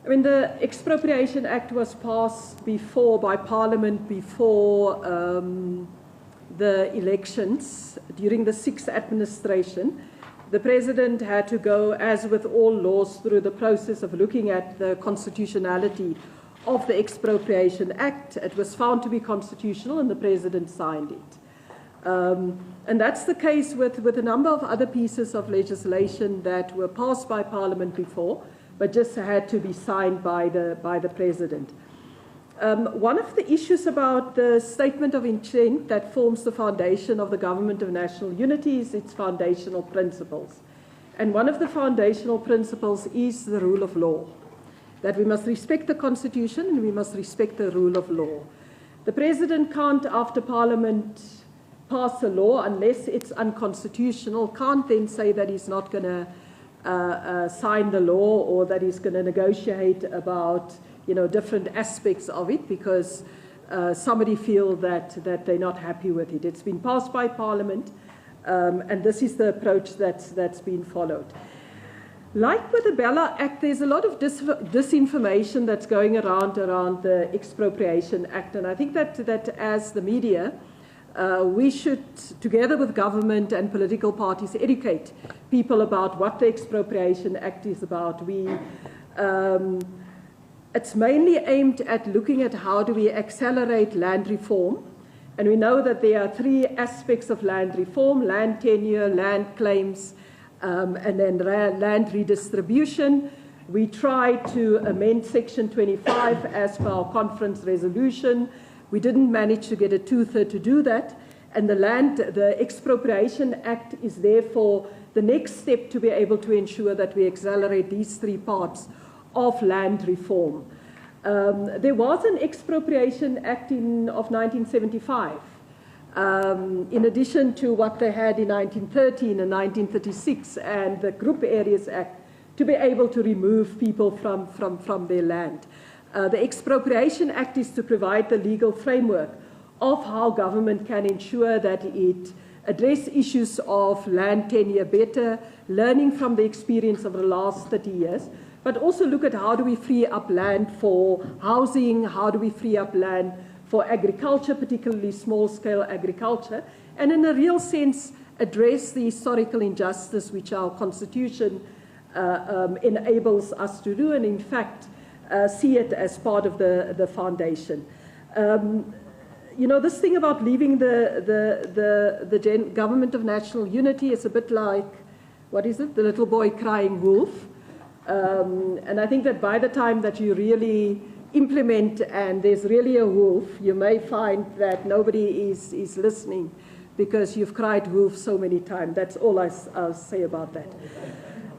I mean, the Expropriation Act was passed by Parliament before the elections during the 6th administration. The President had to go, as with all laws, through the process of looking at the constitutionality of the Expropriation Act. It was found to be constitutional and the President signed it. And that's the case with a number of other pieces of legislation that were passed by Parliament before, but just had to be signed by the President. One of the issues about the statement of intent that forms the foundation of the Government of National Unity is its foundational principles. And one of the foundational principles is the rule of law, that we must respect the Constitution and we must respect the rule of law. The President can't, after Parliament pass a law, unless it's unconstitutional, can't then say that he's not going to sign the law or that he's going to negotiate about different aspects of it because somebody feel that they're not happy with it. It's been passed by Parliament, and this is the approach that's been followed. Like with the Bella Act, there's a lot of disinformation that's going around the Expropriation Act, and I think that as the media, we should, together with government and political parties, educate people about what the Expropriation Act is about. It's mainly aimed at looking at how do we accelerate land reform. And we know that there are 3 aspects of land reform: land tenure, land claims, and then land redistribution. We tried to amend Section 25 as per our conference resolution. We didn't manage to get a 2/3 to do that. And the Expropriation Act is therefore the next step to be able to ensure that we accelerate these 3 parts of land reform. There was an Expropriation Act of 1975, in addition to what they had in 1913 and 1936, and the Group Areas Act, to be able to remove people from their land. The Expropriation Act is to provide the legal framework of how government can ensure that it address issues of land tenure better, learning from the experience of the last 30 years, but also look at how do we free up land for housing, how do we free up land for agriculture, particularly small-scale agriculture, and in a real sense address the historical injustice which our Constitution enables us to do, and in fact see it as part of the foundation. This thing about leaving the Government of National Unity is a bit like, what is it, the little boy crying wolf. And I think that by the time that you really implement and there's really a wolf, you may find that nobody is listening because you've cried wolf so many times. That's all I'll say about that.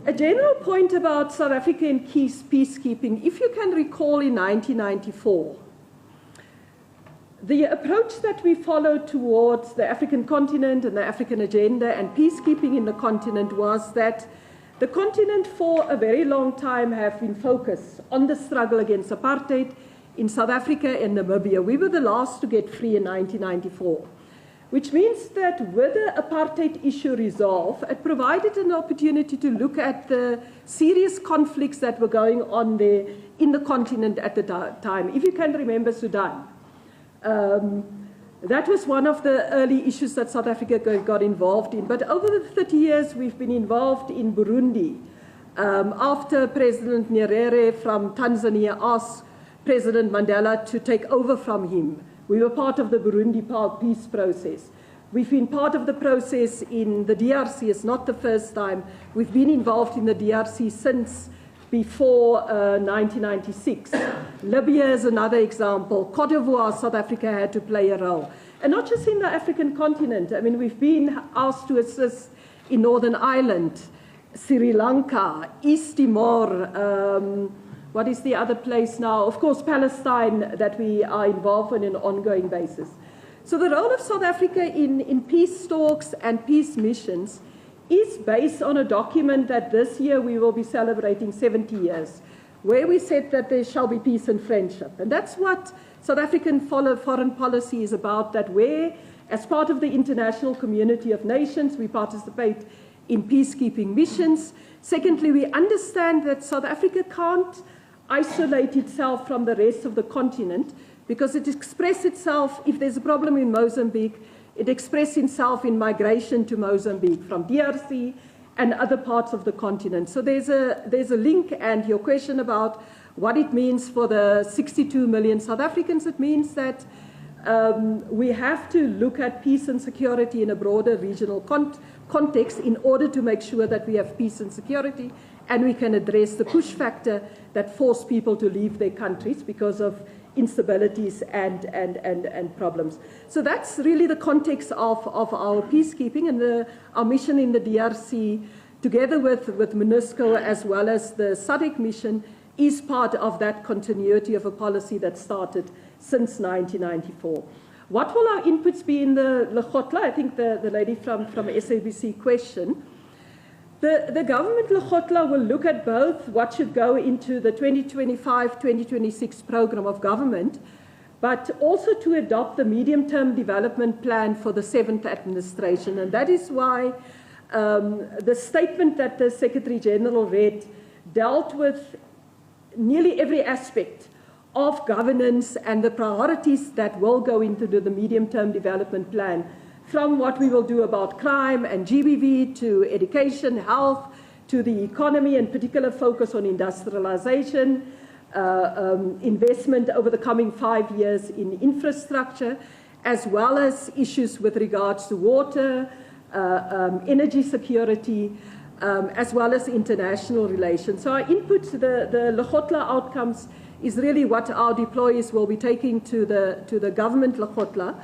A general point about South African peacekeeping, if you can recall in 1994, the approach that we followed towards the African continent and the African agenda and peacekeeping in the continent was that the continent for a very long time have been focused on the struggle against apartheid in South Africa and Namibia. We were the last to get free in 1994, which means that with the apartheid issue resolved, it provided an opportunity to look at the serious conflicts that were going on there in the continent at the time. If you can remember Sudan, that was one of the early issues that South Africa got involved in. But over the 30 years, we've been involved in Burundi. After President Nyerere from Tanzania asked President Mandela to take over from him, we were part of the Burundi peace process. We've been part of the process in the DRC. It's not the first time. We've been involved in the DRC since before 1996. Libya is another example. Cote d'Ivoire, South Africa had to play a role. And not just in the African continent. I mean, we've been asked to assist in Northern Ireland, Sri Lanka, East Timor, what is the other place now? Of course, Palestine, that we are involved in an ongoing basis. So the role of South Africa in peace talks and peace missions is based on a document that this year we will be celebrating 70 years, where we said that there shall be peace and friendship. And that's what South African foreign policy is about, that where, as part of the international community of nations, we participate in peacekeeping missions. Secondly, we understand that South Africa can't isolate itself from the rest of the continent, because it expresses itself, if there's a problem in Mozambique, it expresses itself in migration to Mozambique from DRC and other parts of the continent. So there's a link, and your question about what it means for the 62 million South Africans, it means that we have to look at peace and security in a broader regional context in order to make sure that we have peace and security, and we can address the push factor that force people to leave their countries because of instabilities and problems. So that's really the context of our peacekeeping, and our mission in the DRC, together with MONUSCO as well as the SADC mission, is part of that continuity of a policy that started since 1994. What will our inputs be in the Lekgotla? I think the lady from SABC question. The government Lekgotla will look at both what should go into the 2025-2026 program of government, but also to adopt the medium-term development plan for the 7th administration. And that is why the statement that the Secretary General read dealt with nearly every aspect of governance and the priorities that will go into the medium-term development plan, from what we will do about crime and GBV to education, health, to the economy, and particular focus on industrialization, investment over the coming 5 years in infrastructure, as well as issues with regards to water, energy security, as well as international relations. So our input to the Lekgotla outcomes is really what our deployees will be taking to the government Lekgotla.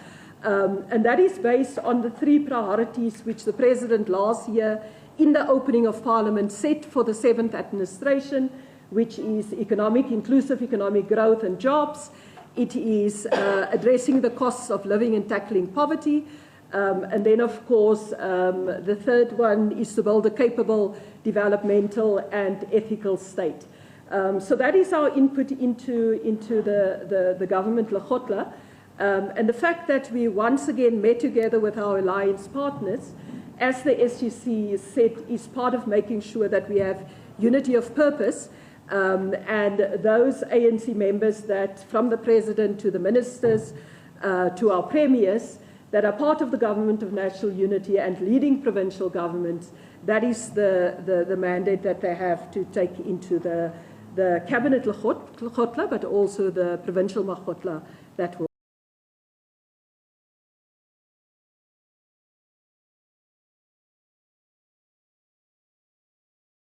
And that is based on the 3 priorities which the President last year in the opening of Parliament set for the 7th administration, which is inclusive economic growth and jobs. It is addressing the costs of living and tackling poverty. And then, of course, the 3rd one is to build a capable, developmental and ethical state. So that is our input into the government Lekgotla. And the fact that we once again met together with our alliance partners, as the SGC said, is part of making sure that we have unity of purpose, and those ANC members that, from the President to the ministers to our premiers, that are part of the Government of National Unity and leading provincial governments, that is the mandate that they have to take into the Cabinet Lekgotla, but also the provincial Lekgotla that will